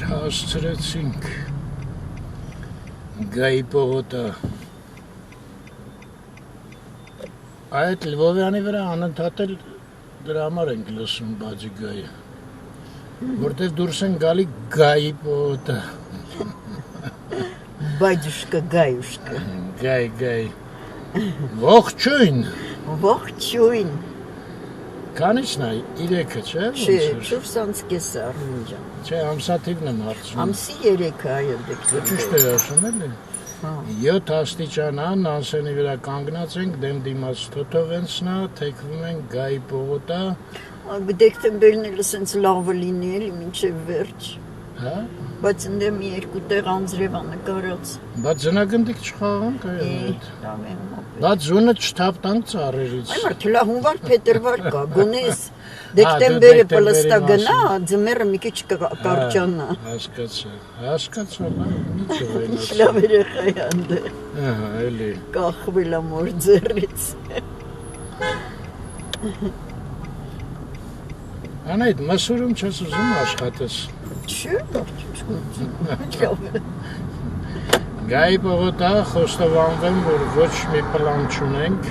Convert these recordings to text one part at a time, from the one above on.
Հասցրեցինք Գայի պողոտա այդ Լվովյանի վրա անընդհատ էլ դրա համար ենք լսում բաջի Գայը որտեղ դուրս են գալի Գայի պողոտա Բաջուշկա Գայուշկա Գայ Ողջույն Քանիչն է 3-ը չէ Չէ 4:30 առնջան Չէ ամսաթիվն եմ հարցնում Ամսի 3-ը այո դեկտեմբեր Ճիշտ է ասում էլի 7 աստիճան Նանսենի վրա կանգնած ենք դեմ դիմաց Թոթովենցնա թեքվում ենք Գայի պողոտա Դեկտեմբերն էլ ասենց լավը լինի էլի մինչև վերջ Հա Բայց ընդեմ 2 տեղ անձրև նկարած Բայց ձնագնդիկ չխաղանք այդ Բայց զոնը չթափտանք ծառերից Այ մարդը լա հունվար փետրվար կա գոնես դեկտեմբերը պլստա գնա ձմեռը մի քիչ կարճանա Հասկացա մի լավ երեխա անդե Ահա էլի կախվել ամոր ձեռից Անայդ մսուրում չես ուզում աշխատես Չէ Գայի պողոտա խոստովանվեմ, որ ոչ մի պլան չունենք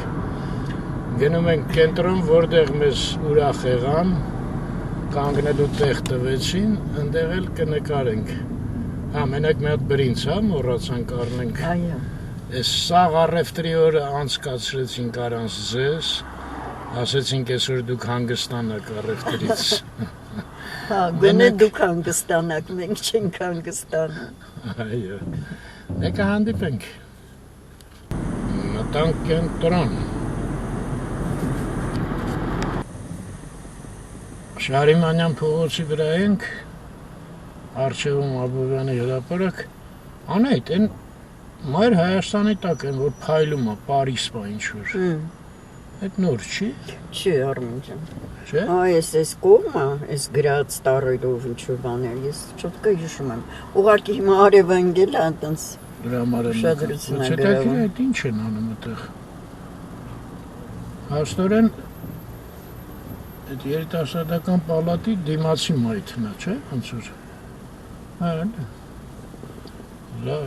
Գնում ենք կենտրոն, որտեղ մեզ ուրախ եղան Կանգնելու տեղ տվեցին, ընդեղ էլ կնկարենք Հա, մենակ մի հատ բրինց, հա, մոռացանք առնենք Այո Այս սաղ առևտրի օրը անցկացրեցինք առանց ձեզ Ասեցինք այսօր դուք հանգստանաք առևտրից Հա, գոնե դուք հանգստանաք, մենք չենք հանգստանում Այո Եկա հանդիպենք Մտանք կենտրոն Շարիմանյան փողոցի վրա ենք Արջևում Աբովյանի հրապարակ Անայդ, են Մայր Հայաստանի տակ են, որ փայլում է, Պարիսպա ինչ-որ Այդ նոր չի? Չի Արմենջան Չէ? Այս կողմը, այս գրած տարերով ինչ-որ բաներ, ես չոտկա հիշում եմ Ուղարկի հիմա արև ընգել է, այդենց Դրա համար եմ Ուշադրություն է Ցետակի այդ ինչ են անում այդտեղ Հաստորեն այդ երիտասարդական պալատի դիմացի մայթն է, չէ՞, ոնց որ Հա Լավ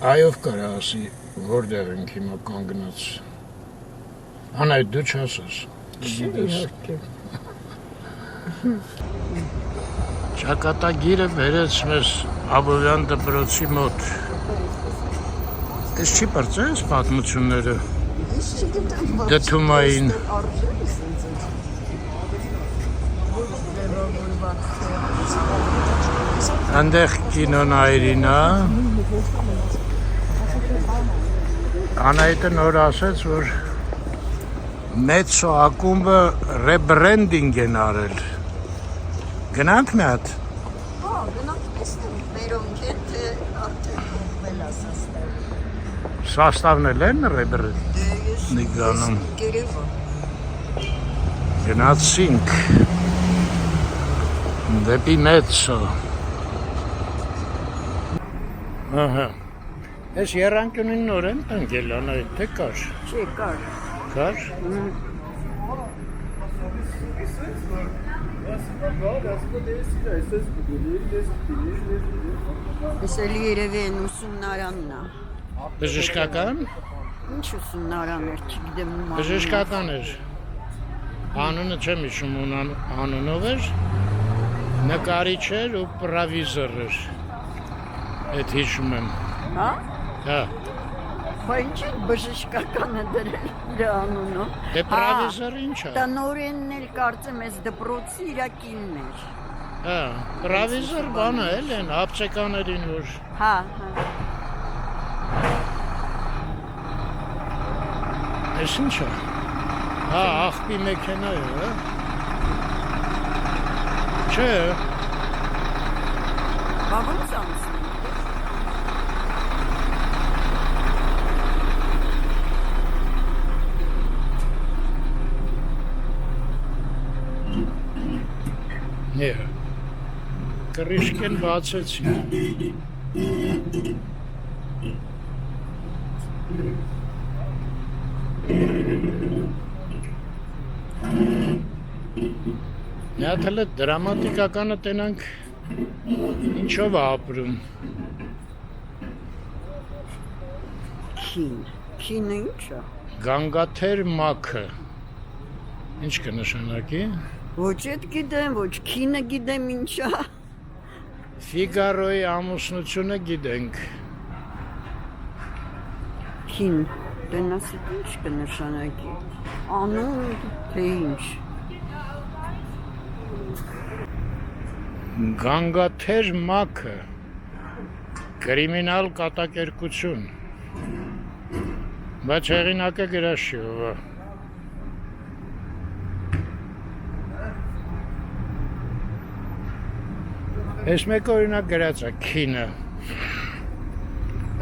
Այով կարա ասի որտեղ ենք հիմա կանգնած Անայդ դու չասես Ճակատագիրը բերեց մեզ Աբովյան դպրոցի մոտ Ես չի պրծես պատմությունները Դթումային Անդեղ կինոնայրին Անայտը նոր ասեց, որ Մեծո ակումբը ռեբրենդինգ են արել Գնանք մի հատ Հա, գնանք տեսնենք, մերոնք են, թե արդեն կողվել ասաստավ Սաստավն էլ են ռեբրենդինգանում Գերևա Գնացինք Դեպի Մեծո Ահա Ես երանկյունին նոր եմ տնկել, անայդ, թե կար Չէ, կար Կար? Ես էլի երևի են ուսումնարանն է Բժշկական? Ինչ ուսումնարան էր, չգիտեմ Բժշկական էր Անունը չեմ իշում անունով էր Նկարիչ էր ու պրավիզոր էր Էդ հիշում եմ Հա? Հա Բա ինչ է բժշկականը դրել իր անունը Դե պրավիզորը ինչ է? Տնօրենն էլ կարծեմ ես դպրոցի իրա կինն էր Հա, պրավիզոր բանը էլ են, ապծեկաներին որ Հա, Ես ինչ է? Հա, աղբի մեքենա է, հա? Չէ Բա ոնց անցնի Ներ Կրիշկեն բացեցի Մի հատ էլ դրամատիկականը տենանք ինչով է ապրում։ Քինը ինչ է։ Գանգաթեր մաքը։ Ինչ կնշանակի։ Ոչ էդ գիտեմ, ոչ քինը գիտեմ ինչ է։ Ֆիգարոյի ամուսնությունը գիտենք։ Քին, տենասը ինչ կնշանակի։ Անուն թե ինչ։ Գանգաթեր մաքը։ Կրիմինալ կատակերգություն։ Բայց հեղինակը գրաշի ով է։ Ես մեկ օրինակ գրած է քինը։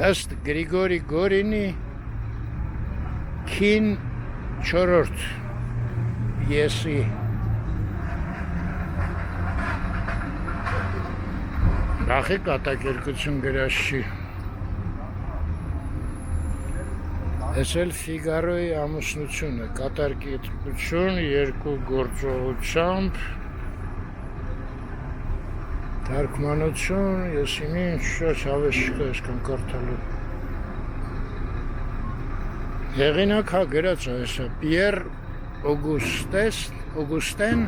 Ըստ Գրիգորի Գորինի քին 4-րդ եսի Նախի կատակերգություն գրած չի։ Ես էլ Ֆիգարոյի ամուսնությունը, կատակերգություն երկու գործողությամբ Թարգմանություն, ես իմի ինչ հավես չկա այսքան կարդալու։ Հեղինակ հա գրած է հեսա, Պիեր Օգուստեն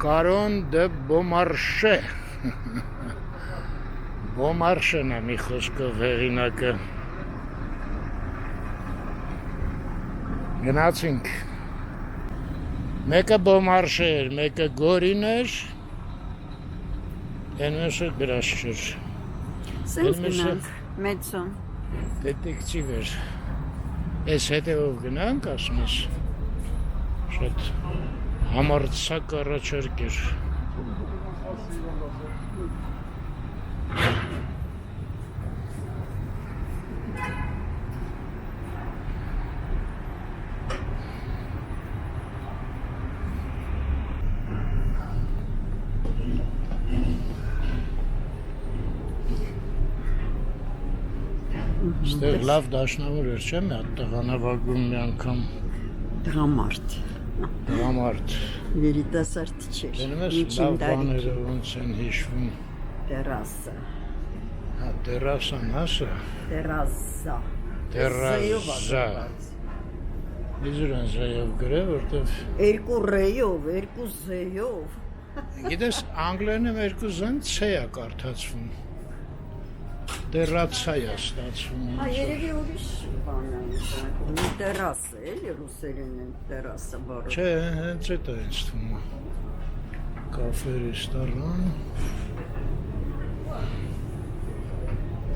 Կարոն դե Բոմարշե։ Բոմարշեն է մի խոսքով հեղինակը։ Գնացինք։ Մեկը Բոմարշե էր, մեկը Գորին էր, Ենմեսը գրաշ չեր։ Սենց գնանք, մեծոն։ Դետեկտիվ էր։ Ես հետևով գնանք, ասում ես, շատ համարձակ առաջարկ էր։ Ստեղ լավ դաշնամուր էր, չէ՞, մի հատ տղանավագում մի անգամ։ Դրամարդ։ Դրամարդ։ Երիտասարդ չէր։ Դնում ես լավ բաները ոնց են հիշվում։ Տերասը։ Հա, տերասան հասը։ Տերասա։ Տերազա։ Իզուրան զայով գրե, որտև… Երկու ռեյով, երկու զեյով։ Գիտես, անգլերենում երկու զեն ցե է կարդացվում։ Տերացա է ստացվում։ Հա, երևի ուրիշ բան է, ունի տերասը, էլի ռուսերենն տերասը բառը։ Չէ, հենց էդ է ինձ թվում։ Կաֆե ռեստորան։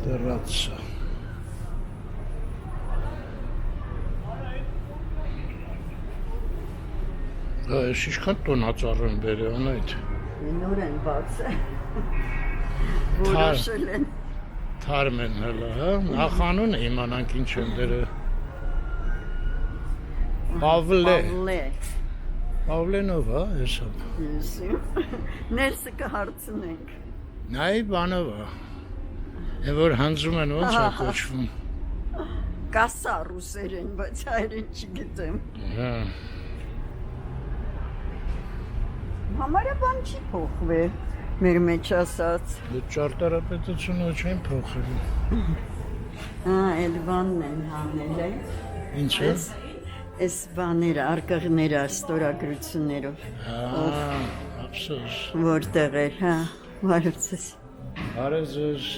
Տերացա։ Այս ինչքան տոնածառ են բերել այդ։ Նոր են բաց է։ Որոշել են։ Թարմ են հələ, հա։ Նախանուն իմանանք ինչ են դերը։ Պավլե։ Պավլենով, հա, հեսապ։ Ներսը կհարցնենք։ Նայ բանով է։ Է որ հանձում են ոնց է կոչվում։ Կասա ռուսերեն, բայց հայերեն չգիտեմ։ Հա։ Համարը բան չի փոխվել, մեր մեջ ասած։ Դու ճարտարապետությունը չեն փոխել։ Հա, այդ բանն են հանել է։ Ինչ է։ Այս բաները, արկղները, ստորագրություններով։ Հա, ափսոս։ Որտեղ էր, հա, վարեցես։ Արեզես։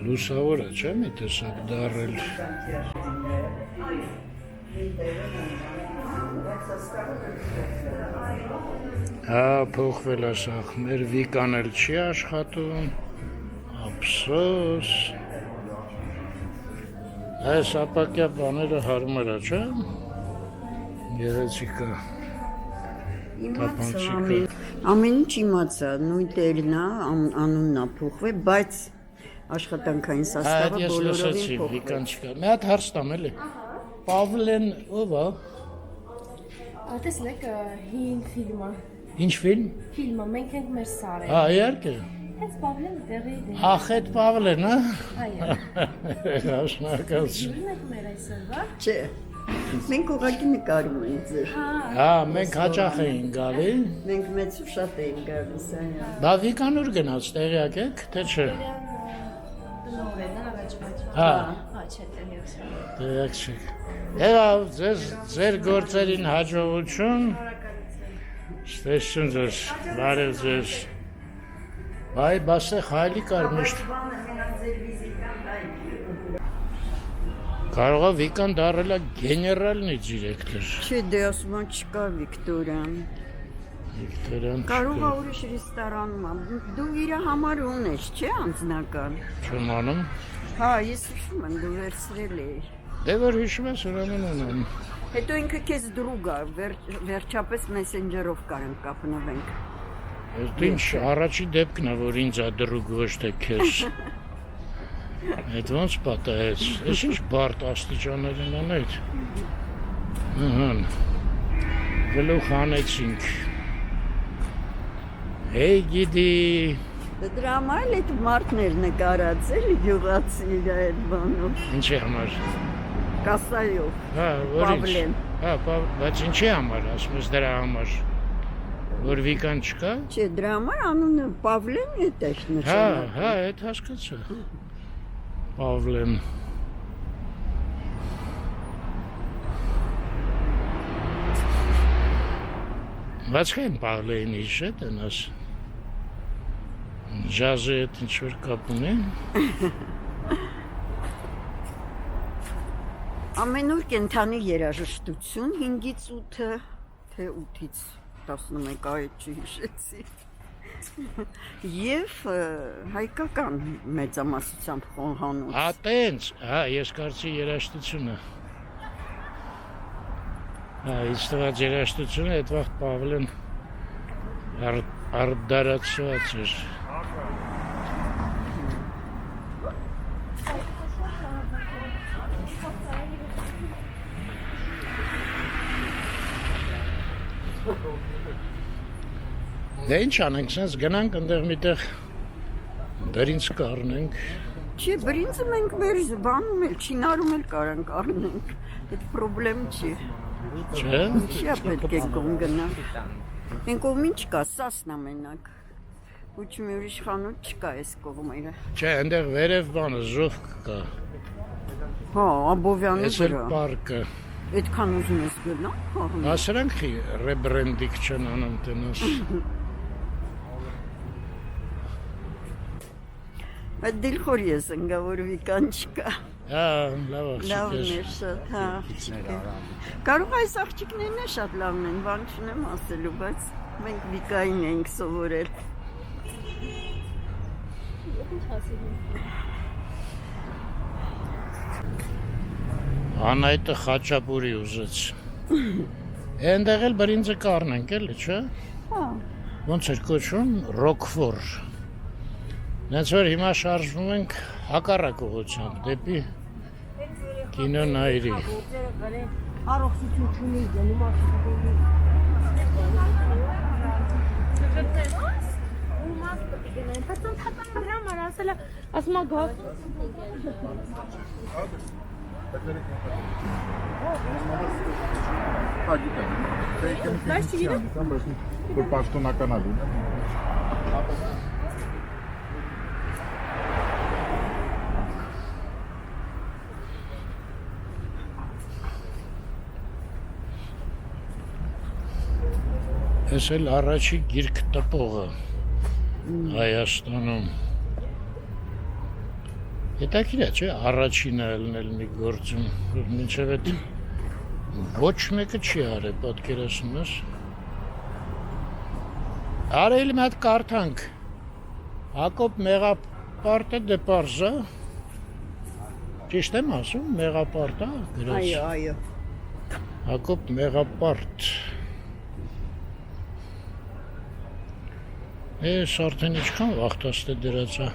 Լուսավոր է, չէ՞ մի տեսակ դարել։ Հա, փոխվել է սաղ, մեր վիկան էլ չի աշխատում, ափսոս։ Այս ապակյա բաները հարմար է, չէ՞։ Գեղեցիկ է։ Ամեն ինչ իմացա, նույն տերն է, անունն է փոխվել, բայց աշխատանքային սաստավը բոլորովին փոխվել։ Մի հատ հարց տամ էլի։ Պավլեն ով է։ Տեսնեք հին ֆիլմը։ Ինչ ֆիլմ։ Ֆիլմը մենք ենք մեր սարը։ Հա, իհարկե։ Այս Պավլեն դեղի դեղի։ Ախ, այդ Պավլեն, հա։ Այո։ Շնորհակալություն։ Ուրեմն եք մեր այսօրվա։ Չէ։ Մենք ուղղակի նկարում ենք ձեր։ Հա, մենք հաճախ էին գալի։ Մենք մեծ ու շատ ենք գալիս, այո։ Բա Վիկան ուր գնաց, տեղյակ եք, թե չէ։ Տնօրենը առաջ բայց։ Հա, Չէ, տեղյակ չեմ։ տեղյակ չեք։ Եվ ձեր գործերին հաջողություն։ Ստեսություն ձեզ, բարև ձեզ։ Բայ, բասե խայլի կար միշտ։ Կարող է Վիկան դառել է գեներալնի դիրեկտոր։ Չէ, դե ասում եմ չկա Վիկտորյան։ Վիկտորյան Կարող է ուրիշ ռեստորանում։ Դու իր համար ունես, չէ՞ անձնական։ չեմ անում։ Հա, ես հիշում եմ, դու վերցրել էիր։ Դե որ հիշում ես, ուրեմն ունեմ։ Հետո ինքը քեզ դրուգ է, վերջապես մեսենջերով կարենք կապնվենք։ Այդ ինչ առաջի դեպքն է, որ ինձ է դրուգ ոչ թե քեզ։ Այդ ոնց պատահեց։ Էս ինչ բարդ աստիճաններն են այդ։ Ահա։ Գլուխ հանեցինք։ Հեյ գիտի։ Դրա համար էլ այդ մարդներ նկարած էլի գյուղացի իր այդ բանով, Ինչի համար։ կասայով, Հա, որ ինչ։ Պավլեն։ Հա, բայց ինչի համար, ասում ես դրա համար։ Որ Վիկան չկա։ Չէ, դրա համար անունը Պավլեն է Հա, նշանակում։ հա, այդ հասկացա։ Պավլեն։ Բայց քան Պավլենի շետ անաս։ Ջազի հետ ինչ-որ կապ ունի։ Ամեն օր կենթանի երաժշտություն 5-ից 8-ը, թե 8-ից 11, այդ չհիշեցի։ Եվ հայկական մեծամասնությամբ խոհանոց։ Հա, տենց, հա, ես կարծի երաժշտությունը։ Հա, ինձ տված երաժշտությունը այդ վաղ Պավլեն արդարացված էր։ Դե ինչ անենք, սենց գնանք ընդեղ միտեղ բրինձ կառնենք։ Չէ, բրինձը մենք մեր բանում էլ, չինարում էլ կարանք առնենք, այդ պրոբլեմ չի։ Չէ։ Չի պետք է կողմ գնանք։ Են կողմին չկա, սասն ամենակ։ Ոչ մի ուրիշ խանութ չկա այս կողմերը։ Չէ, ընդեղ վերև բանը, ժող կա։ Հա, Աբովյանի Ես էլ վրա։ պարկը։ Այդքան ուզում ես գնալ, խաղում։ Ասրանք ռեբրենդինգ չեն անում տնոս։ Այդ դիլխոր ես ընկա, որ Վիկան չկա։ Հա, լավ Լավն աղջիկ է ես։ շատ, հա, աղջիկ է։ Կարող այս աղջիկներն է շատ լավն են, բան չունեմ ասելու, բայց մենք Վիկային ենք սովորել։ Անայտը խաչապուրի ուզեց։ Այնտեղ էլ բրինձը կառնենք էլի, չէ՞։ Հա, Ոնց էր կոչվում Ռոկֆոր։ Նենց որ հիմա շարժվում ենք հակառակ ուղղությամբ դեպի կինո նայրի։ Առողջություն չունի գնում ասում։ Ասում գա։ Բայց որ պաշտոնական ալու։ Ես էլ առաջի գիրք տպողը Հայաստանում։ Հետաքրքիր է, չէ՞, առաջինը ելնել մի գործում, որ մինչև այդ ոչ մեկը չի արել, պատկերացնում ես։ Արել մի հատ կարդանք։ Հակոբ Մեղապարտը դե պարզա։ Ճիշտ եմ ասում, Մեղապարտա գրած։ այո, այո։ Հակոբ Մեղապարտ։ Ես արդեն ինչքան վաղտաստ է դրած է։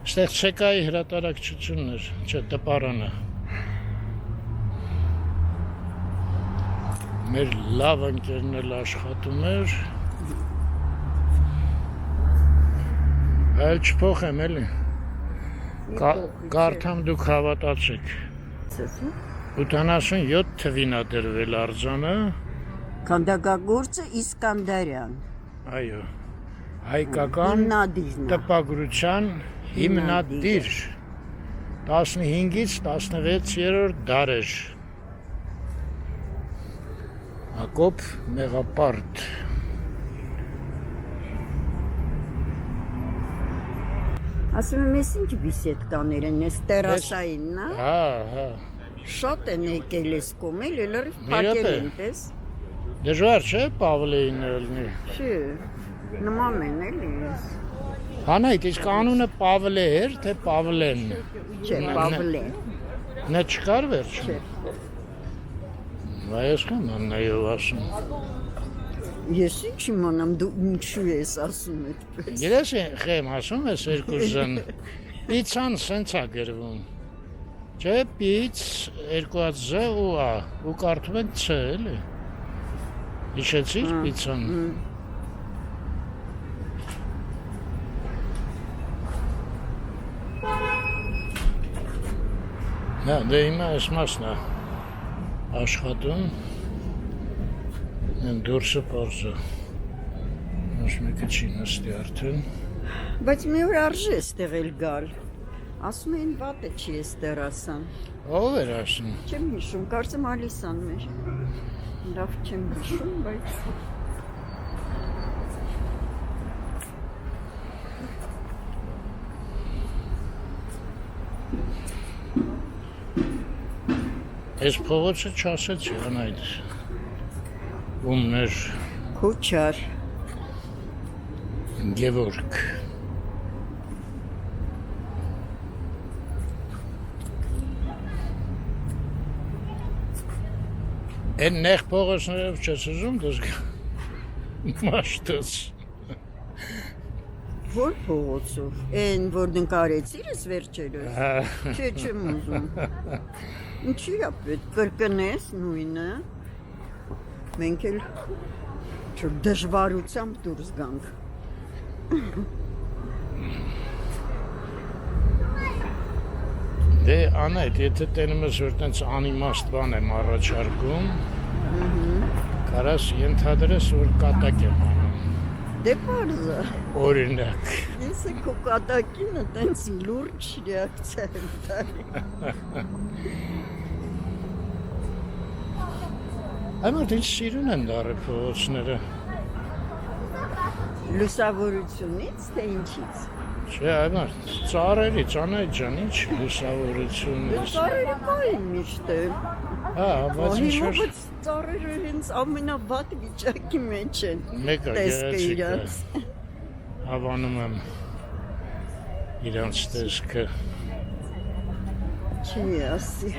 Ստեղ ցեկայի հրատարակչությունն էր, չէ, տպարանը։ Մեր լավ ընկերն էլ աշխատում էր։ Այլ չփոխեմ էլի։ Կարդամ դուք հավատացեք։ 87 թվին է դրվել արձանը։ Քանդակագործը Իսկանդարյան։ Այո։ Հայկական տպագրության հիմնադիր 15-ից 16-րդ դարեր Հակոբ Մեղապարտ Ասում եմ, ես ինչ բիսեդկաներ են, ես տերասային, նա։ Հա Շատ են եկել ես կոմել, լրիվ փակել են, տես։ Դժվար չէ Պավլեին ելնի։ Չէ, նման են էլի ես։ Հանայդ, իսկ անունը Պավլե էր, թե Պավլեն։ Չէ, Պավլեն։ Նա չկար վերջ։ Չէ։ Վայս կամ աննայով ասում։ Ես ինչ իմանամ, դու ինչու ես ասում այդպես։ Գիտես խեմ ասում ես երկու զան։ Պիցան սենց է գրվում։ Չէ, պից, երկուած զ ու ա, ու կարդում են ց, էլի։ Հիշեցիր պիցան։ Նա, դե հիմա այս մասն է աշխատում, են դուրսը պարզը, ոչ մեկը չի նստի արդեն։ Բայց մի օր արժե ստեղ էլ գալ, ասում էին վատը չի ես տերասան։ Ով էր ասում։ Չեմ հիշում, կարծեմ Ալիսան մեր։ Լավ չեմ հիշում, բայց… Այս փողոցը չասեցի, անայդ, ումներ Քոչար։ Գևորգ։ Են նեղ փողոցներով չես ուզում դες մաշտոց։ Որ փողոցով, են որ նկարեցիր ես վերջերս։ Չէ, չեմ ուզում։ Ինչի է պետք կրկնես նույնը։ Մենք էլ դժվարությամբ դուրս գանք։ Դե անայդ, եթե տենում ես որ տենց անիմաստ բան եմ առաջարկում, կարաս ենթադրես որ կատակ եմ անում։ Դե պարզը։ Օրինակ։ Ես է քո կատակինը տենց լուրջ ռեակցիա եմ տալի։ Այմարդ ինչ սիրուն են դարը փողոցները։ Լուսավորությունից թե ինչից։ Չէ, այմարդ, ծառերից, անայդ ջան, ինչ լուսավորությունից։ Ծառերը կային միշտ է։ Հա, բայց ինչ-որ… Բայց ծառերը հենց ամենավատ վիճակի մեջ են։ Մեկը գեղեցիկ է։ Հավանում եմ իրանց տեսքը։ Չի ասի։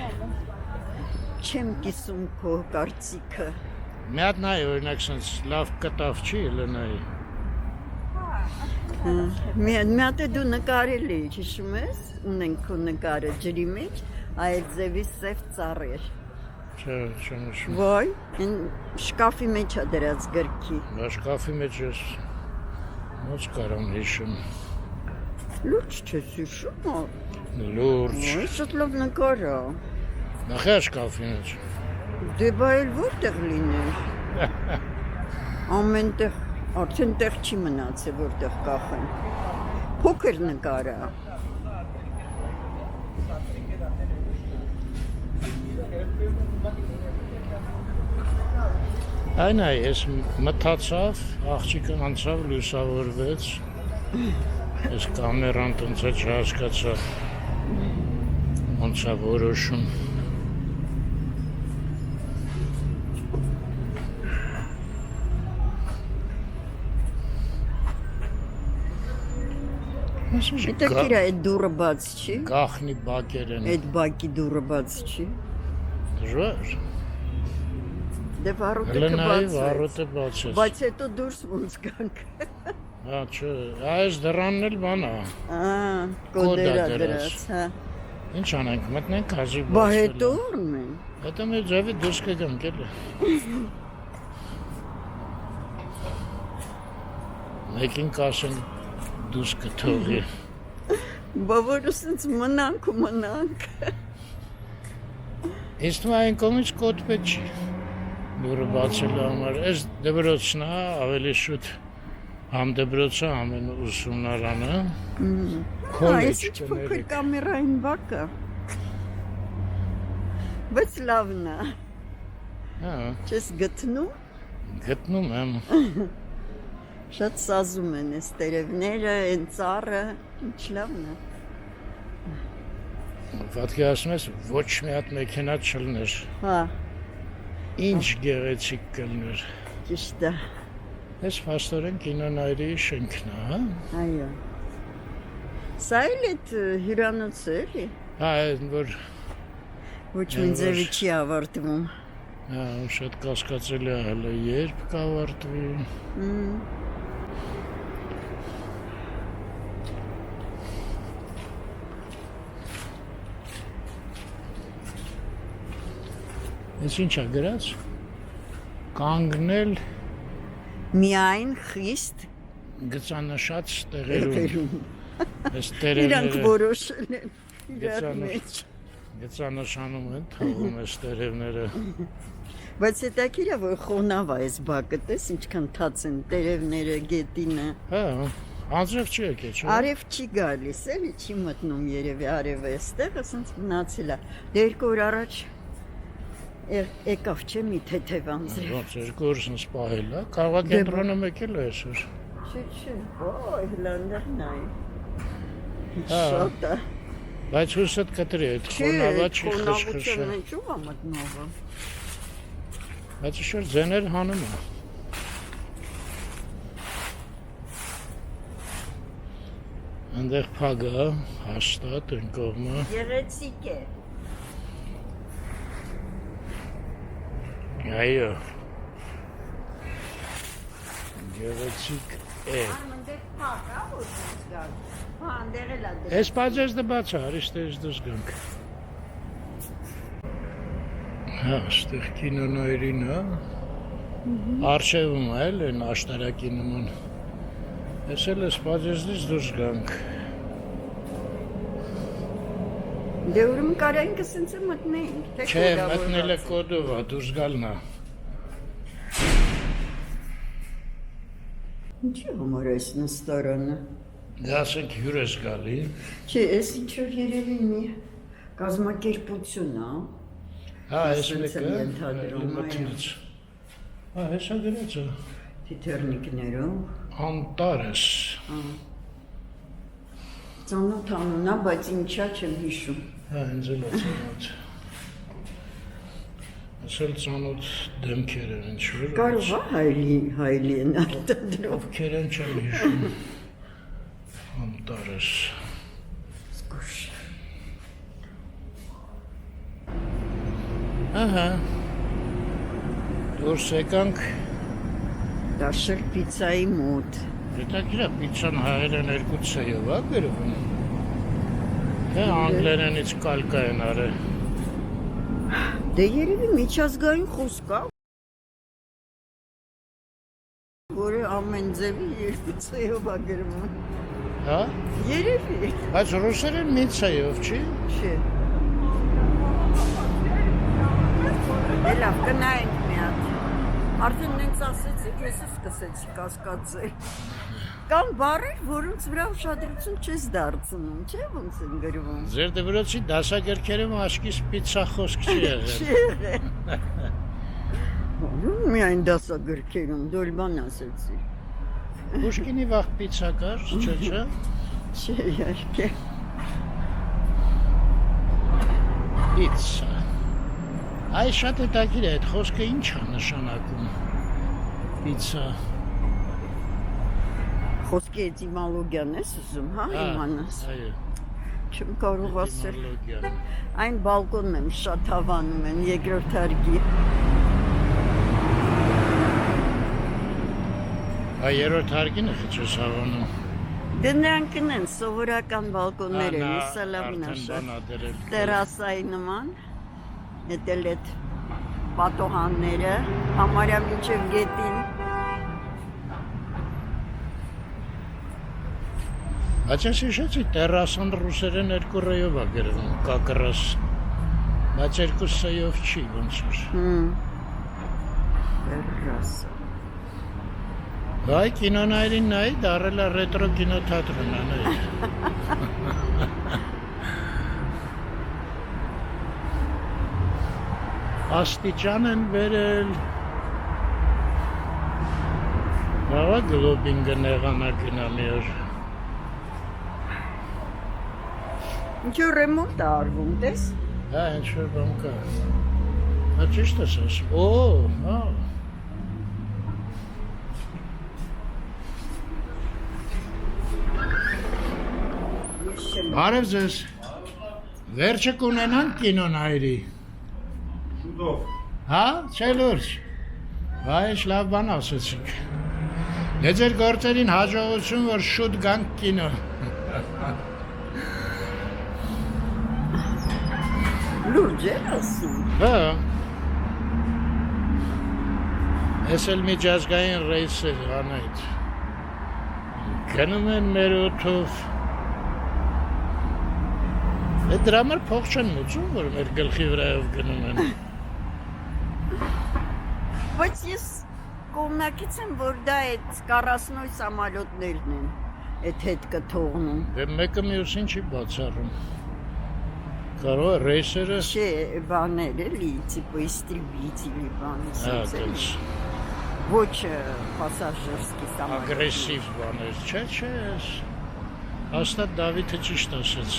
Չեմ կիսում քո կարծիքը։ Մի հատ նայ, օրինակ, սենց լավ կտավ չի լնայի։ Մի հատ է դու նկարել էիր, հիշում ես, ունենք քո նկարը ջրի մեջ, այդ ձևի սև ծառեր։ Չէ, չեմ հիշում։ Վայ, շկաֆի մեջ է դրած գրքի։ Շկաֆի մեջ ես ոնց կարամ հիշում։ Լուրջ չես հիշում։ Լուրջ։ Ոյ, շատ լավ նկար է։ Նախե շկաֆի մեջ։ Դե բա էլ որտեղ լիներ։ Ամեն տեղ, արդեն տեղ չի մնացել որտեղ կախեն։ Փոքր նկար է։ Այն այ, ես մթացավ, աղջիկը անցավ, լուսավորվեց, ես կամերան տնց է չհասկացա, ոնց է որոշում։ Դեք իրա այդ դուրը բաց չի։ Գախնի բակեր են։ Այդ բակի դուրը բաց չի։ Դժվար։ Դե վարոտը Հլնայի կբացվեց։ վարոտը բացեց։ Բայց հետո դուրս ոնց գանք։ Հա, չէ, այս դրանն էլ բան է։ Կոդերա դրած, հա։ Ինչ անենք, մտնենք հազի բացել։ Բա հետո ուրմ են։ Հետո մեր ձևի դուրս կգանք էլի։ Մեկին կասեն դուս կթողի։ Բավարը սենց մնանք ու մնանք։ Ես թվում այն կողմից կոտրվել չի։ Դուրը բացելու համար, այս դպրոցն է ավելի շուտ համ դպրոցը, համ ուսումնարանը, քոլեջ Այս փոքր կամերային բակը։ Բայց լավն է։ Հա, Չես գտնում։ գտնում եմ։ Շատ սազում են այս տերևները, այն ծառը, ինչ լավն է։ Պատկի ասում ես, ոչ մի հատ մեքենա չլներ, Հա, ինչ գեղեցիկ կլներ։ ճիշտ է։ Ես փաստորեն կինոնայրի շենքն է, հա։ Այո։ Սա էլ այդ հյուրանոցը էլի։ Հա, այն որ, Ոչ մի ձևի չի ավարտվում։ հա, շատ կասկածելի է հələ երբ կավարտվի։ Ես ինչ է գրած, կանգնել Միայն խիստ գծանշած տեղերում, տեղերում։ ես Իրանք տերևները որոշել են իրար Գծանշ- մեջ։ գծանշանում են, թողում ես տերևները։ Բայց հետաքրքիր է, որ խոնավ է այս բակը, տես ինչքան թաց են տերևները, գետինը։ Հա, անձրև չի եկել, չէ՞։ Արև չի գալիս, էլի չի մտնում երևի արևը այստեղ, ասենց մնացել է։ Դե 2 օր առաջ եկավ չէ մի թեթև անձրև։ Ոնց էր կուրսն սպահել, հա, կարող է կենտրոնը մեկել է այսօր։ Չէ, ոյ, հլանդերն է։ Հա։ Շատ է։ Բայց հուսդ կտրի, այդ խոնավա չի խշխշը։ խոնավության մեջ ով է մտնողը։ Բայց ինչ-որ ձեներ հանում է։ Այնտեղ փագ է, հաստատ, այն կողմը։ Գեղեցիկ է։ Այո։ Գեղեցիկ է։ Այնտեղ փակ է, որ դուրս գալ։ Հա, այնտեղ էլ է դրել։ Այս բաժես դե բաց է, արիստերից դուրս գանք։ Հա, ստեղ կինոնայրին է։ Արշևում է էլ են աշտարակի նման։ Ես էլ այս բաժեսից դուրս գանք։ Դե ուրեմն կարային կսենց մտնեինք, թե Չէ, մտնել է կոդով է, դուրս գալն է։ Ինչի համար այս նստարանը։ Դա ասենք հյուր ես գալի։ Չէ, այս ինչ որ երևի մի կազմակերպություն է։ Հա, այս Սենց մեկը են ենթադրում, մտնեց։ Հա, հեսա գրած է։ Թիթեռնիկներով։ Անտարես։ Ծանոթ անուն է, բայց ինչա չեմ հիշում։ Հա, ինձ էլ է ծանոթ։ Ասել ծանոթ դեմքեր են ինչ-որ։ Կարող է հայլի են արտադրով։ Ովքեր են չեմ հիշում։ Անտարես։ Զգուշ։ Ահա։ Դուրս եկանք, Դաշել պիցայի մոտ։ հետաքրքիր է պիցան հայերեն 2 ցեյով է գրվում։ Թե անգլերենից կալկա են արել։ Դե երևի միջազգային խոսք է, որը ամեն ձևի 2 ցեյով է գրվում։ Հա? Երևի։ Բայց ռուսերեն մի ցեյով չի։ Չէ։ Դե լավ, գնայինք մի հատ։ Արդեն նենց ասեցիք, ես սկսեցի կասկածել։ Կամ բառեր, որոնց վրա ուշադրություն չես դարձնում, չէ՞ ոնց են գրվում։ Ձեր դպրոցի դասագրքերում աշկիս պիցա խոսք չի եղել։ Չի եղել։ Միայն դասագրքերում դոլբան ասեցի։ Պուշկինի վաղ պիցա կար, չէ՞։ Չէ, իհարկե։ Պիցա։ Այս շատ հետաքրքիր է, այդ խոսքը ինչ է նշանակում։ Պիցա։ Խոսքի էտիմոլոգիան ես ուզում, հա, իմանաս։ Այո։ Չեմ կարող ասել։ Էտիմոլոգիան։ Այն բալկոնն եմ շատ հավանում են երկրորդ հարկի։ Այ երրորդ հարկին է խիչս հավանում։ Դե նրանք են սովորական բալկոններ են, սալամն է շատ։ Տերասայի նման։ Հետել այդ պատոհանները, համարյա մինչև գետին։ Բայց ես հիշեցի, տերասան ռուսերեն 2 ռեյով է գրվում, կակրաս, բայց 2 սեյով չի, ոնց էր։ Տերասա։ Այ կինոնայրին նայի, դարել է ռետրո կինոթատրոն անել։ Աստիճան են վերել։ Բաղա գլոբին գնեղանակին ամի օր։ Ինչու ռեմոնտ է արվում, տես։ Հա, ինչ-որ բան կա։ Հա, ճիշտ ես ասում։ Օ, հա։ Բարև ձեզ։ Վերջը կունենանք կինոնայրի։ Շուտով։ Հա, չէ լուրջ։ Բայց լավ բան ասեցիք։ Դե ձեր գործերին հաջողություն, որ շուտ գանք կինո։ Լուրջ է ասում։ Հա։ Ես էլ միջազգային ռեյս էր անայդ։ Գնում են մեր օթով։ Դրա համար փող չեն մուծում, որ մեր գլխի վրայով գնում են։ Բայց ես կողմնակից եմ, որ դա այդ 40 սամալյոտներն են, այդ հետ կթողնում։ Դե մեկը մյուսին չի բացառում։ Կարող է ռեյսերը։ Չէ, բաներ էլի, տիպը իստրիբիտիլի բաներ։ Այդպես Ոչ պասաժիրսկի սամալյոտ։ ագրեսիվ բաներ, չէ, հաստատ Դավիթը ճիշտ ասեց։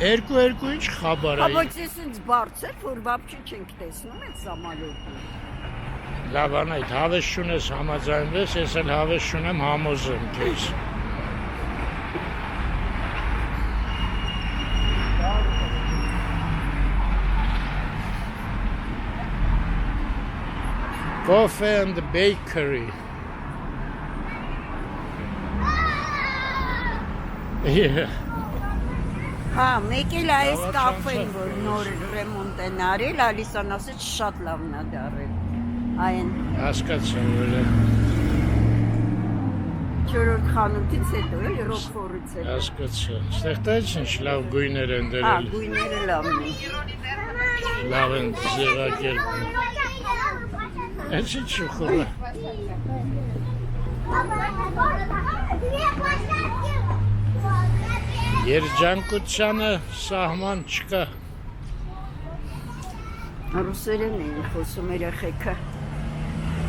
Երկու ինչ խաբար է։ Բայց ես ինձ բարձր, որ բապչի չենք տեսնում այդ սամալյոտը։ Լավ անայդ, հավես չունես համաձայնվես, ես էլ հավես չունեմ համոզեմ քեզ։ Coffee and bakery. Yeah. Հա, մեկ էլ այս կաֆեն, որ նոր ռեմոնտ են արել, Ալիսան ասեց շատ լավն է դարել։ Այն Հասկացա, որ է։ 4-րդ խանութից հետո էլ Ռոկֆորից էլ։ Հասկացա։ Ստեղ տես ինչ լավ գույներ են Հա, դրել։ գույները լավն են։ Լավ են ձևակերպել։ Այս ինչ խորը։ Երջանկությանը սահման չկա։ Ռուսերեն էին խոսում երեխեքը։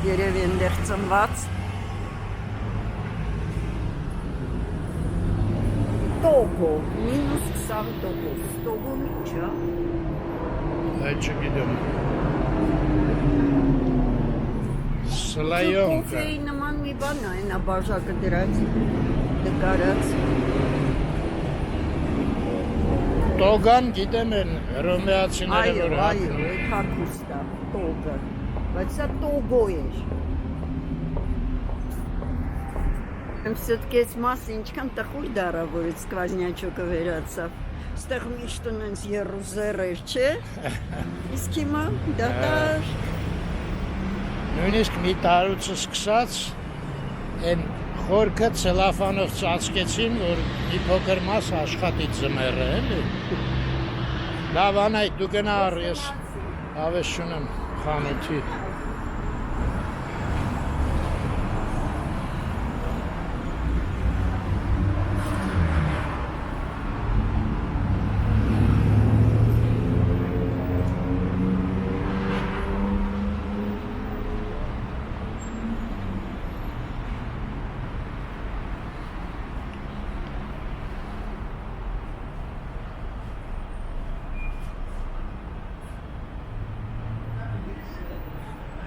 Երևի այնտեղ ծնված։ Տոգո, -20%։ Տոգո ինչ է։ Այդ չգիտեմ։ Սլայոնկա։ Կոֆեի նման մի բան է, այնա բաժակը դրած, դկարած։ Տոգան գիտեմ են հռոմեացիները որ Այո, այդ հագուստ է, տոգը, բայց սա տոգո էր։ Все-таки այս մասը ինչքան տխուր դարա, որ այդ սկվազնյաչոկը վերացավ։ Ստեղ միշտ ունենց երուզեր էր, չէ։ Իսկ հիմա դատար։ Նույնիսկ մի տարուցը սկսած են խորքը ցելոֆանով ծածկեցին, որ մի փոքր մաս աշխատի ձմեռը, էլի։ Լավ անայդ դու գնա առ ես հավես չունեմ խանութի։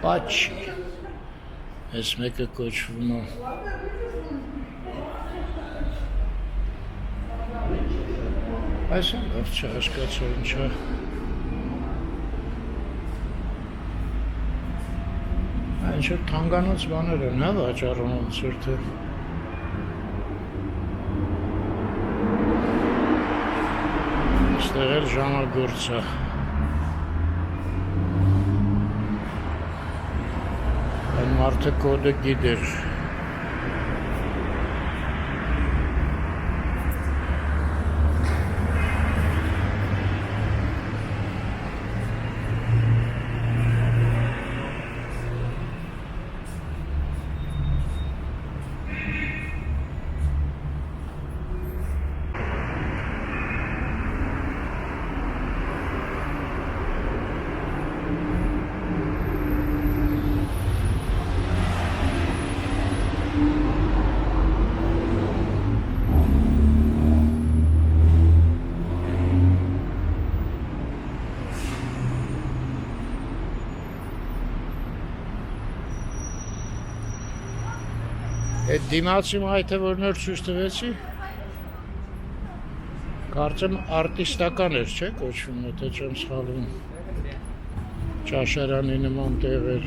Պաչի, ես մեկը կոչվում է։ Այս են լավ չհասկացա ինչ է։ Ինչ որ թանգանոց բաներ են, հա, վաճառում ոնց որ թե։ Ստեղ էլ ժամագործ է։ Այն մարդը կոդը գիտեր։ Այդ դիմացի մայթը որ նոր ցույց տվեցի, կարծեմ արտիստական էր, չէ՞ կոչվում, եթե չեմ սխալվում։ Ճաշարանի նման տեղեր։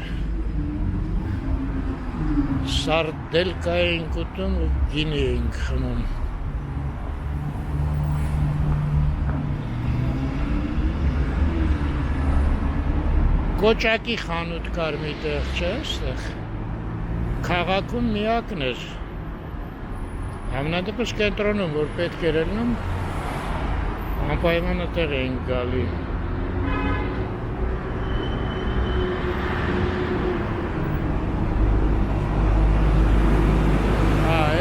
Սարդելկա էինք ուտում ու գինի էինք խմում։ Կոճակի խանութ կար մի տեղ, չէ՞ այստեղ։ Քաղաքում միակն էր։ Համենայնդեպս կենտրոնում, որ պետք էր ելնում, անպայման այդտեղ էինք գալի։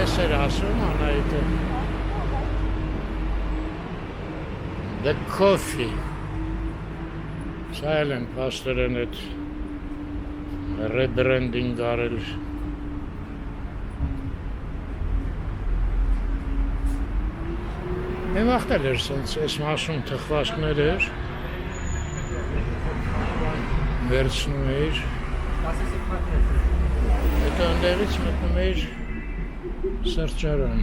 Էս էր ասում Անահիտը։ The coffee։ Սա էլ են պաստորեն այդ rebranding արել։ Եմ աղտել էր սենց, ես մասում թխվածքներ էր, վերցնում էիր, հետո ընդեղից մտնում էիր սրճարան։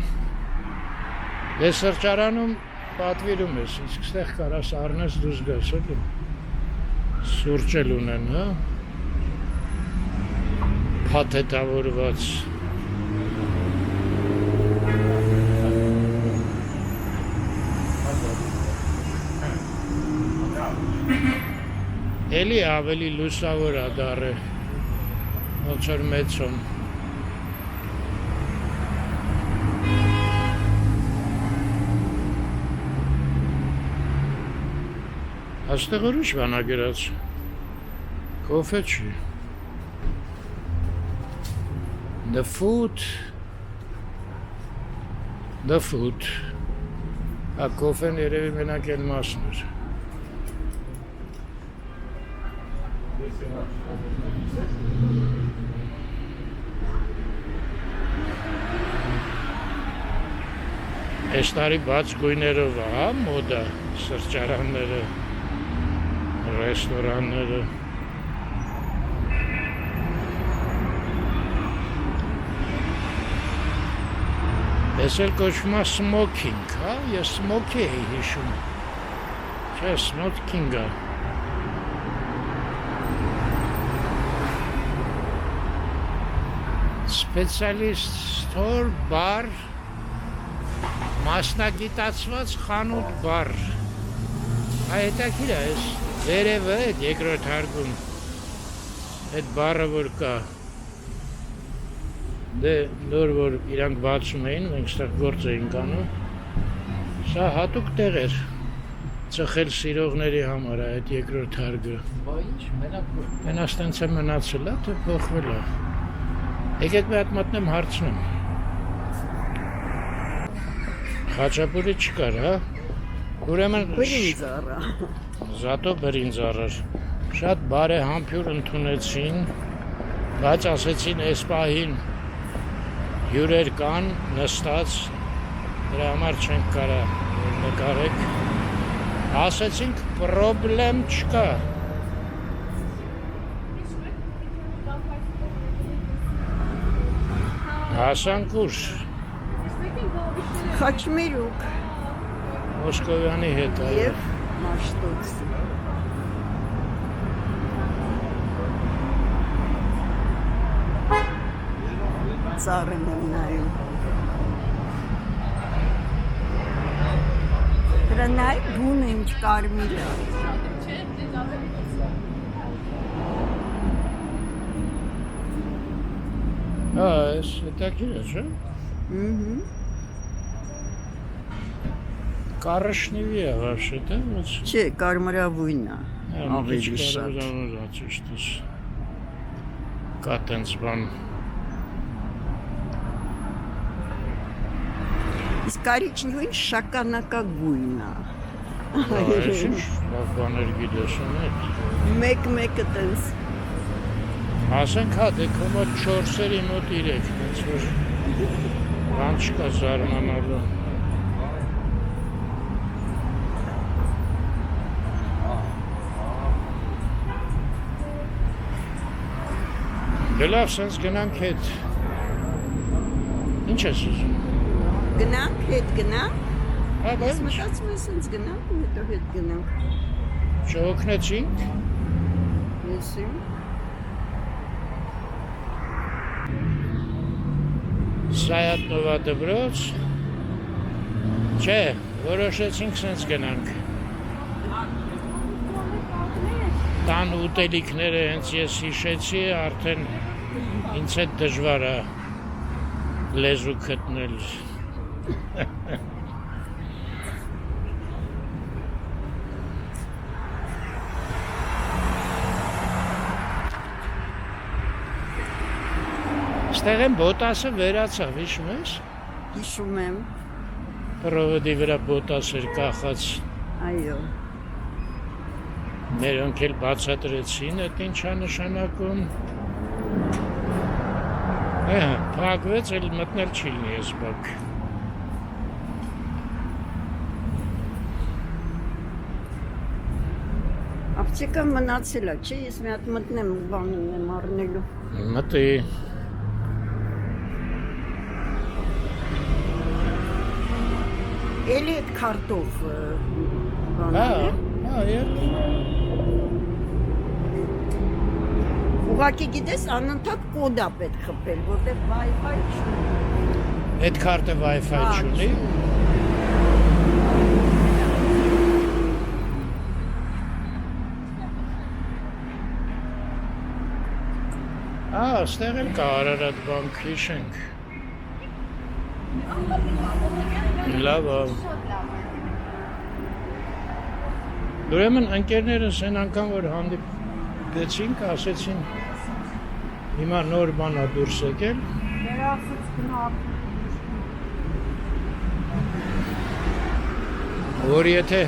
Դե սրճարանում պատվիրում ես, իսկ ստեղ կարաս առնես դուս գաս, էլի, սուրճ էլ ունեն, հա, փաթեթավորված։ Էլի ավելի լուսավոր է դառը, ոնց որ մեծոն։ Այստեղ ուրիշ բան ա գրած, կոֆե չի։ The food, կոֆեն երևի մենակ էլ մասն էր։ Այս տարի բաց գույներով է, հա, մոդա, սրճարանները, ռեստորանները։ Ես էլ կոչվում է smoking, հա, ես smoke էի հիշում, չէ, smoking է։ Specialist store, bar, մասնագիտացված խանութ բար։ Հետաքրքիր է, այս վերևը այդ երկրորդ հարկում այդ բառը որ կա։ Դե նոր որ իրանք բացում էին, մենք ստեղ գործ էինք անում։ Սա հատուկ տեղ էր ծխել սիրողների համար այդ երկրորդ հարկը։ Բա ինչ, մենակ ստենց է մնացել է, թե փոխվել է։ Եկեք մի հատ մտնեմ հարցնեմ։ Խաչապուրի չկար, հա։ Ուրեմն Բրինձառը։ Զատո բրինձառը։ Շատ բարեհամբույր ընդունեցին, բայց ասեցին այս պահին հյուրեր կան նստած, դրա համար չենք կարա նկարեք։ Ասեցինք պրոբլեմ չկա։ Հասանք ուր։ Խաչմերուկ Մոսկովյանի հետ այո։ եւ Մաշտոց։ Ծառն եմ նայում։ Դրա նայ բուն ինչ կարմիր է։ Այս հետաքրքիր է, չէ՞։ Коричневый է вообще-то, вот. Չէ, կարմրավույն է։ Ավելի շատ։ Ճիշտ է։ Կա տենց բան։ Իսկ կարիճնյույն շագանակագույն է։ Այս լավ բաներ գիտես ունեք։ Մեկ-մեկը տենց։ Ասենք հա դե կոմոդ 4-երի մոտ 3, տենց որ բան չկա զարմանալու։ Դե լավ, սենց գնանք հետ։ Ինչ ես ուզում։ Գնանք, հետ գնանք։ Հա, Ես բայց մտածում եմ սենց գնանք ու հետո հետ գնանք։ չօգնեցինք։ Եսի։ Սայատնովա դպրոց։ Չէ, որոշեցինք սենց գնանք։ Տան ուտելիքները հենց ես հիշեցի, արդեն ինձ հետ դժվար է լեզու գտնել։ Ստեղ են բոտասը վերացավ, հիշում ես։ Հիշում եմ։ Պրովոդի վրա բոտաս էր կախած, Այո։ մերոնք էլ բացատրեցին, այդ ինչ է նշանակում։ Փակվեց, էլ մտնել չի լինի ես բակ։ Ապտեկան մնացել է, չէ, ես մի հատ մտնեմ բանին եմ առնելու։ Մտի։ Էլի այդ քարտով բանն Հա, է։ հա, երկու։ Ուղղակի գիտես, անընդհատ կոդ է պետք խփել, որտեղ Wi-Fi չունի։ Այդ քարտը Wi-Fi չունի։ Ստեղ էլ կա Արարատ բանկ, հիշենք։ Լավ է։ Ուրեմն ընկերներս այն անգամ որ հանդիպեցինք, ասեցին հիմա նոր բան է դուրս եկել։ Որ եթե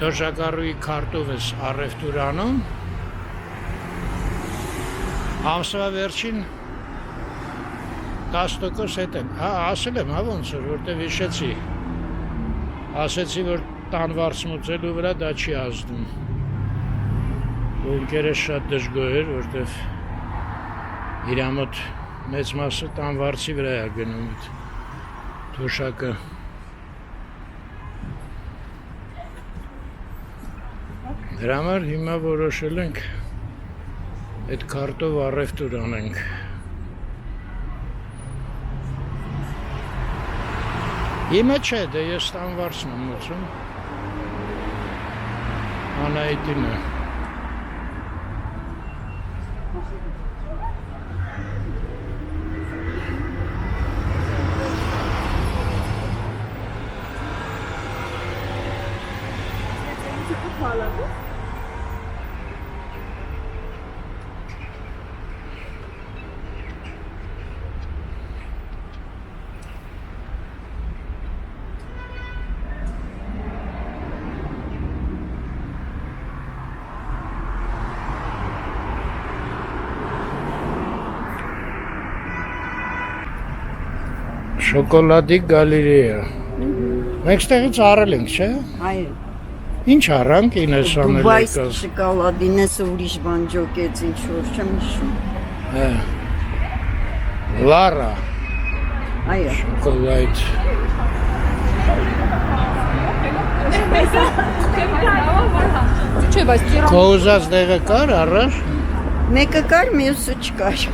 թոշակառուի քարտով ես առևտուր անում, ամսվա վերջին 10% հետ են։ Հա, ասել եմ, հա ոնց որ, որտեվ հիշեցի։ Ասեցի, որ տան վարձմուծելու վրա դա չի ազդում։ Ու ընկերս շատ դժգոհ էր, որտեվ իր մոտ մեծ մասը տան վարձի վրա է գնում այդ թոշակը։ Դրա համար հիմա որոշել ենք այդ քարտով առևտուր անենք։ Հիմա չէ, դե ես տան վարձն եմ մուծում։ Անահիտին է։ Շոկոլադի գալերեա։ Մենք ստեղից առել ենք, չէ։ Այո։ Ինչ առանք ինես անել Դուբայ եկած։ շոկոլադին էս ուրիշ բան ջոկեց, ինչ որ չեմ հիշում։ Լարա, Այո։ շոկոլադ։ Չէ, բայց Քո ուզած դեղը կար առար։ Մեկը կար, մյուսը չկար։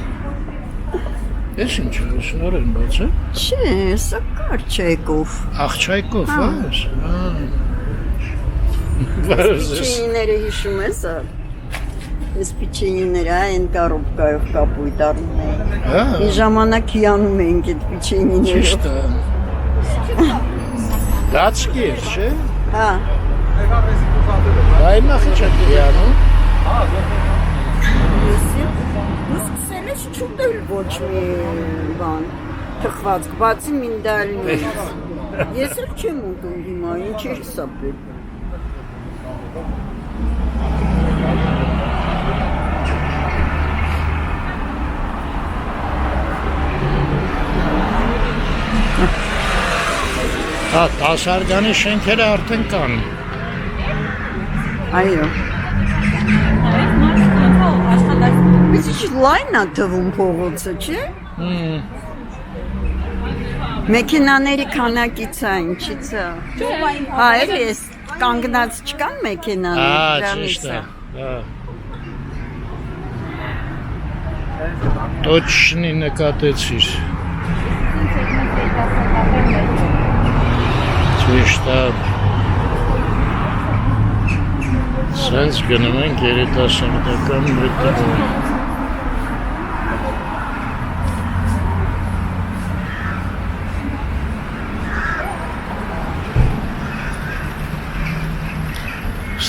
Ես ինչ շնոր են բացը։ Չէ, սա կար չեկով։ Աղջայկով, Հա։ ես։ Բարոս։ Պիչենիները հիշում ես, այս պիչենիները այն կառուբկայով կապույտ առնում էին։ Հա, Մի ժամանակ հիանում էինք այդ պիչենիներով։ ճիշտ է։ Դացկի էր, չէ։ Հա, Այ նախի չէ դիանում։ եսի։ Դու սկսել ես չուտել ոչ մի բան, թխվածք, բացի մինդալինից։ Ես էլ չեմ ուտում հիմա, ինչ էր սապել։ Հա, 10 արգանի շենքերը արդեն կան։ Այո։ Աշխատած Բայց ինչ լայն է թվում փողոցը, չէ՞։ Մեքենաների քանակից է, ինչից է։ Հա, էլի էս կանգնած չկան մեքենաներ, դրանից է։ Точно նկատեցիր։ Ճիշտ է։ Սենց գնում ենք երիտասարդական մեկնարկը։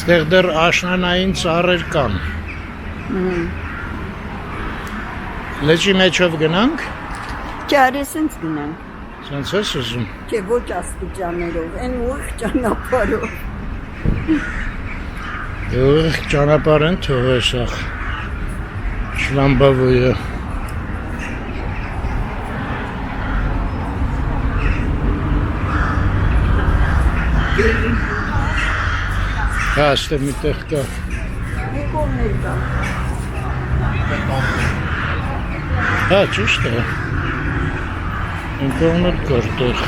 Ստեղ դեռ աշնանային ծառեր կան։ Լճի մեջով գնանք։ Չէ, արեսենց գնանք։ Սենց ես ուզում։ Չէ, ոչ աստիճաներով, այն ուղիղ ճանապարհով։ Ուղիղ ճանապարհ են թողես ախ։ Շլամբավոյը։ Հա, ստեղ մի տեղ կա։ Մի կողմներ կա։ Հա, ճիշտ է։ Մի կողմներ կար տեղ։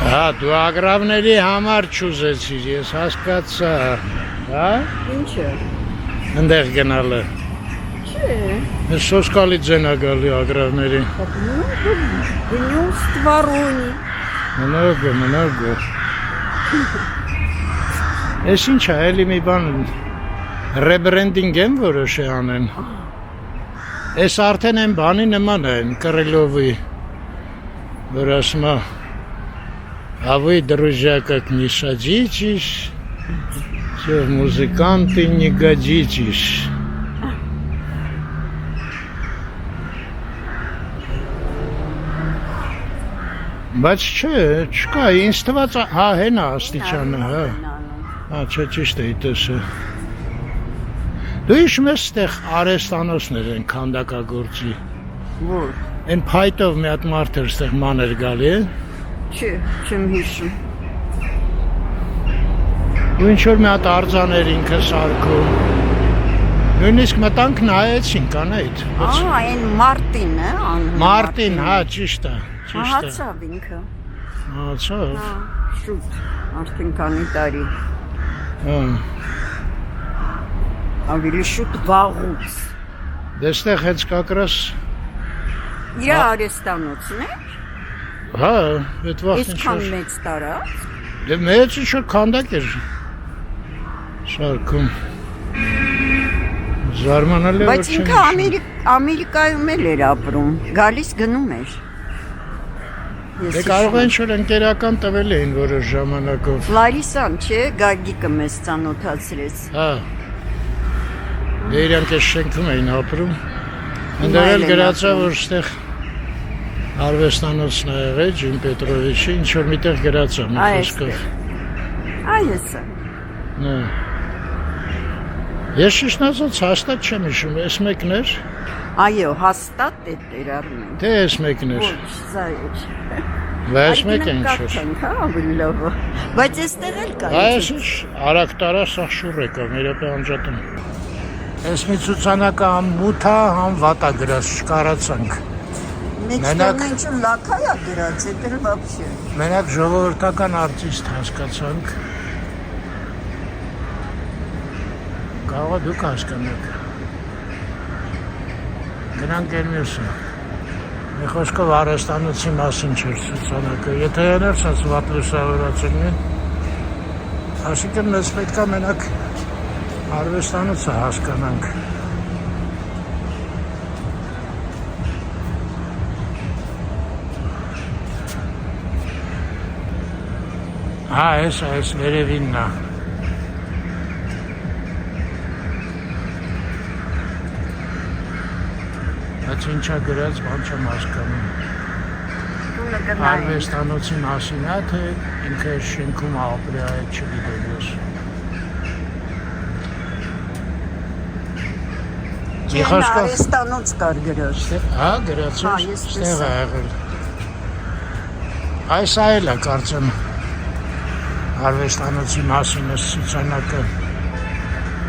Հա, դու ագրավների համար չուզեցիր, ես հասկացա, հա? Ինչը։ Ընդեղ գնալը։ Չէ։ Ես սոսկալի ձեն է գալի ագրավների։ Գնյուս տվարունի։ Много։ Ես ինչ է, էլի մի բան ռեբրենդինգ եմ որոշի անեն։ Ես արդեն եմ բանի նման եմ, Կռիլովի, որ ասում է, а вы, друзья, как не садитесь, все, музыканты не годитесь. Բայց չէ, չկա, ինձ թված, հա, հեն է աստիճանը, հա։ Հա, չէ, ճիշտ է, տեսը։ Դու հիշում ես ստեղ արեստանոցներ են քանդակագործի։ Որ։ Են փայտով մի հատ մարդ էր ստեղ մաներ գալի է։ Չէ, չեմ հիշում։ Ու ինչ որ մի հատ արձաներ ինքը սարքում։ Նույնիսկ մտանք նայեցինք անայդ։ Այն Մարտին է, անում։ Մարտին, հա, ճիշտ է։ Հացավ ինքը։ Հացավ։ Հա, շուտ, արդեն քանի տարի։ Հա։ Ավելի շուտ վաղուց։ Դեստեղ հենց կակրաս։ Իր արեստանոցն է։ Հա, այդ վաղ Իսկան մեծ տարած։ Դե մեծ ինչ որ քանդակ էր։ Շարքում։ Զարմանալի Բայց ինքը Ամերիկայում էլ էր ապրում, գալիս գնում էր։ Դե կարող են ինչ-որ ընկերական տվել էին որոշ ժամանակով։ Լարիսան, չէ, Գագիկը մեզ ծանոթացրեց։ Հա։ Դե իրանք էս շենքում էին ապրում։ Այնտեղ էլ գրածա, որ ստեղ արվեստանոցն ա եղել, Ջիմ Պետրովիչի, ինչ-որ միտեղ գրածա մի խոսքով։ Այեսը։ Նա։ Ես շիշնացած հաստատ չեմ հիշում, ես մեկն էր։ Այո, հաստատ էր առնում։ Դե ես մեկն էր։ Ոչ, սա էր։ Բայց մեկ է ինչ որ։ Հա, ավելի լավ։ Բայց այստեղ էլ կա։ Այս ինչ արագ տարա սա շուռ եկա, մերապե անջատում։ Ես մի ցուցանակը համ մութա, համ վատա գրած չկարացանք։ Մեջտեղն ինչ-որ լաքա է գրած, էդ էլ вообще։ Մենակ ժողովրդական արտիստ հասկացանք։ Կարող է դուք հասկանաք։ Գնանք էլ մյուսը։ Մի խոսքով արեստանոցի մասին չէր ցուցանակը։ Եթե եներ սենց վատ լուսավորացել են, այսինքն մեզ պետք է մենակ արվեստանոցը հասկանանք։ Հա, այս վերևինն է։ Բայց ինչա գրած, բան չեմ հասկանում։ Արվեստանոցի մասին է, թե ինքը շենքում ապրի այդ չգիտեմ ես։ Արեստանոց կար գրած։ Հա, գրած էր, ստեղ է եղել։ Այս այլ է կարծեմ արվեստանոցի մասին է ցուցանակը։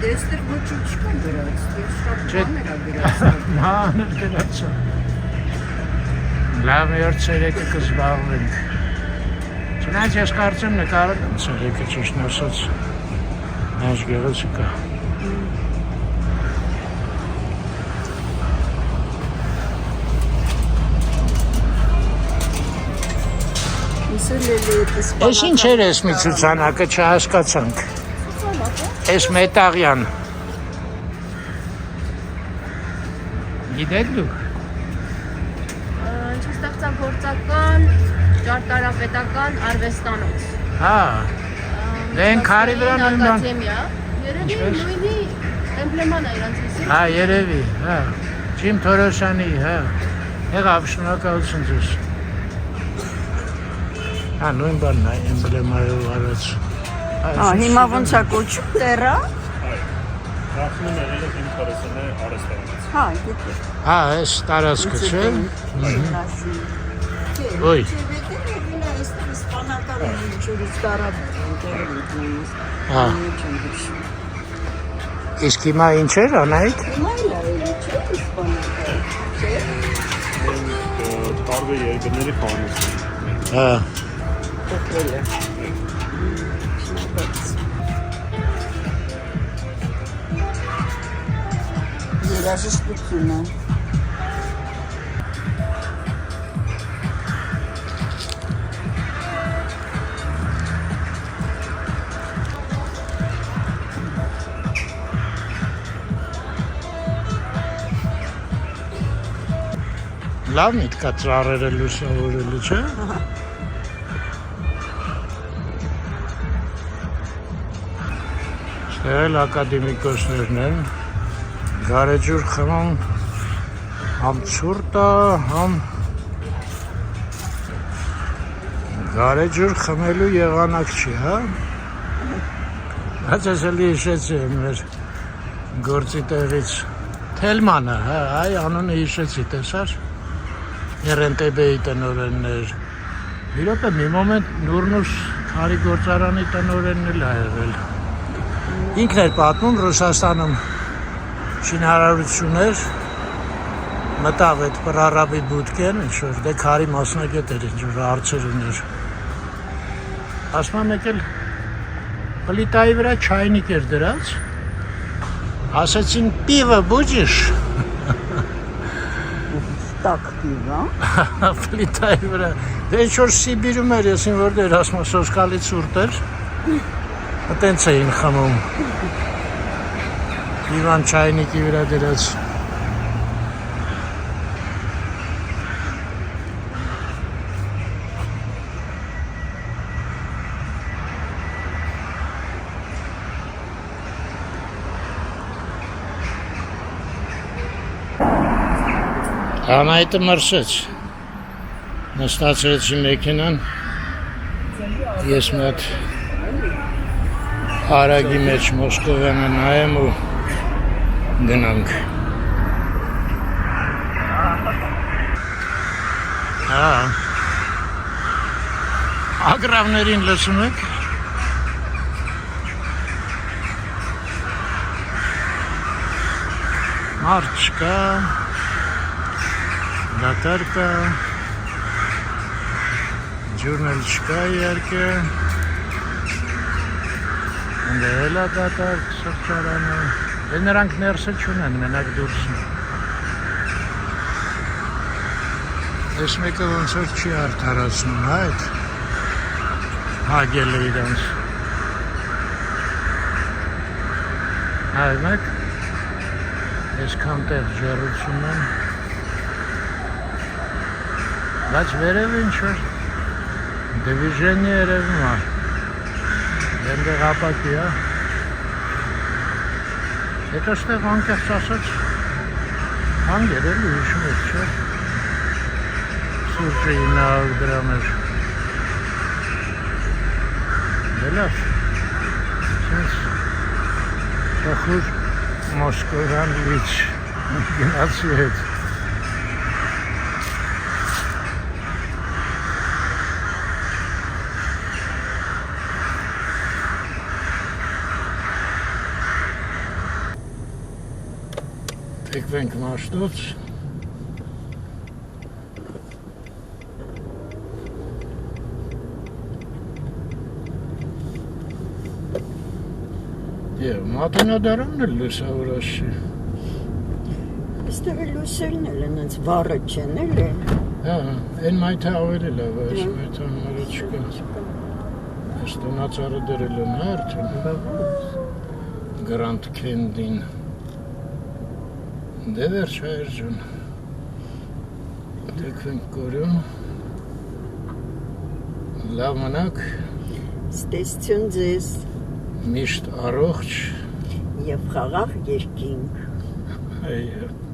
Դեստր ոչինչ չկա գրած, ես շատ Չէ։ բաներ ա գրած։ Մանր գրած է։ Լավ մի օր ցերեկը կզբաղվենք։ Չնայած ես կարծեմ նկարել եմ ցերեկը ճիշտ ասած։ Այս գեղեցիկ է։ Ես ինչ էր ես մի ցուցանակը չհասկացանք։ Ես մետաղյան։ Գիտեք դուք։ Ինչ ստեղծագործական, ճարտարապետական արվեստանոց։ Հա։ Դեն քարի վրա նույն բան։ Ակադեմիա։ Երևի նույնի էմբլեման է իրանց էսի։ Հա, երևի, հա։ Ջիմ Թորոսյանի, հա։ Եղավ շնորհակալություն ձեզ։ Հա, նույն բանն է, էմբլեմայով արած։ Հիմա ոնց է կոչում դեռա։ Նախնում եղել է Jim Thompson-ի արհեստանոց։ Հա, գիտի։ Հա, այս տարածքը չէ։ Ոյ։ Հա։ Իսկ հիմա ինչ էր անայք։ Տարբեր երկրների խանութ։ Հա։ Երաժշտությունը։ Լավ միտք է ծառերը լուսավորելու, չէ՞։ Ստեղել ակադեմիկոսներն են, գարեջուր խմում, համ ցուրտ է, համ գարեջուր խմելու եղանակ չի, հա։ Բայց ես էլի հիշեցի մեր գործի տեղից Թելմանը, հա, այ անունը հիշեցի, տեսար։ Երենտեբեի տնօրեններ։ Մի րոպե, մի մոմենտ Նուրնուս քարի գործարանի տնօրենն էլ ա եղել։ Ինքն էր պատմում Ռուսաստանում շինարարություններ, մտավ այդ պրարաբի բուտկեն, ինչ-որ դե քարի մասնագետ էր, ինչ-որ հարցեր ուներ։ Ասում եմ եկել պլիտայի վրա չայնիկ էր դրած, ասեցին պիվը բուջիշ, տակ պիվա։ պլիտայի վրա, դե ինչ-որ Սիբիրում էր, եսին որ դեր ասում սոսկալի ցուրտ էր, տենց էին խմում, պիվան չայնիկի վրա դրած։ Անայտը մրսեց, նստացրեցի մեքենան, ես մոտ հարագի մեջ Մոսկովյանը նայեմ ու գնանք։ Ագրավներին լսում եք։ Մարդ չկա, դատար կա, ջուրն էլ չկա իհարկե, ընդել է դատար սրճարանը, դե նրանք ներսը չունեն, մենակ դուրսն։ Ես մեկը ոնց որ չի արդարացնում, հա այդ հագել է իրանց։ Հայմեք, ես կանտեղ ժառություն եմ, բայց վերև ինչ-որ դվիժենի երևում է, ենդեղ ապակի է, հետո ստեղ անկեղծ ասած հանգեր էլի հիշում եք, չէ, սուրճը 900 դրամ էր, դե լավ, սենց տխուր Մոսկովյան լիչ գնացի հետ։ Եկվենք Մաշտոց։ Եվ մատենադարանն էլ լուսավորած չի։ Այստեղ լուսերն էլ են, հենց վառը չեն էլ են։ Հա, այն մայթը ավելի լավ է, այս մայթը համարը չկա։ Այս տնացարը դրել են արդեն։ Grand Candy-ն։ Դե վերջ հայր ջան։ Դեքվենք կորյուն։ Լավ մնաք։ Ստեսություն ձեզ Միշտ առողջ։ և խաղաղ երկինք։ Այո։